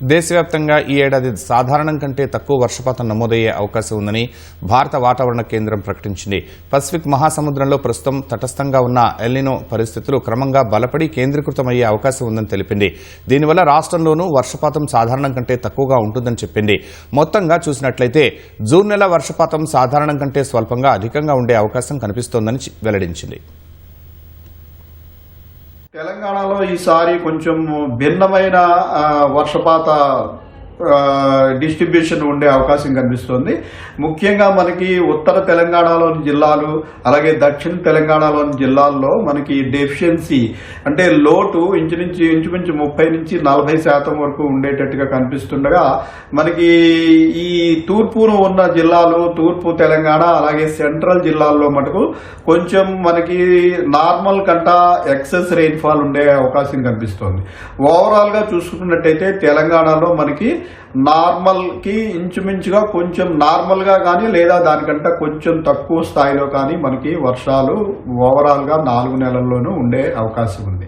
దేశవ్యాప్తంగా ఈ ఏడాది సాధారణం కంటే తక్కువ వర్షపాతం నమోదయ్యే అవకాశం ఉందని భారత వాతావరణ కేంద్రం ప్రకటించింది. పసిఫిక్ మహాసముద్రంలో ప్రస్తుతం తటస్థంగా ఉన్న ఎల్నినో పరిస్థితులు క్రమంగా బలపడి కేంద్రీకృతమయ్యే అవకాశం ఉందని తెలిపింది. దీనివల్ల రాష్ట్రంలోనూ వర్షపాతం సాధారణం కంటే తక్కువగా ఉంటుందని చెప్పింది. మొత్తంగా చూసినట్లయితే జూన్ నెల వర్షపాతం సాధారణం కంటే స్వల్పంగా అధికంగా ఉండే అవకాశం కనిపిస్తోందని వెల్లడించింది. తెలంగాణలో ఈసారి కొంచెం భిన్నమైన వర్షపాత డిస్ట్రిబ్యూషన్ ఉండే అవకాశం కనిపిస్తుంది. ముఖ్యంగా మనకి ఉత్తర తెలంగాణలోని జిల్లాలు అలాగే దక్షిణ తెలంగాణలోని జిల్లాల్లో మనకి డెఫిషియన్సీ అంటే లోటు ఇంచుమించు 30 నుంచి 40% వరకు ఉండేటట్టుగా కనిపిస్తుండగా మనకి ఈ తూర్పును ఉన్న జిల్లాలు తూర్పు తెలంగాణ అలాగే సెంట్రల్ జిల్లాల్లో మటుకు కొంచెం మనకి నార్మల్ కంట ఎక్సెస్ రెయిన్ఫాల్ ఉండే అవకాశం కనిపిస్తోంది. ఓవరాల్ గా చూసుకున్నట్టయితే తెలంగాణలో మనకి నార్మల్ కి ఇంచుమించుగా కొంచెం నార్మల్ గా కానీ లేదా దానికంటే కొంచెం తక్కువ స్థాయిలో కానీ మనకి వర్షాలు ఓవరాల్ గా 4 నెలల్లోనూ ఉండే అవకాశం ఉంది.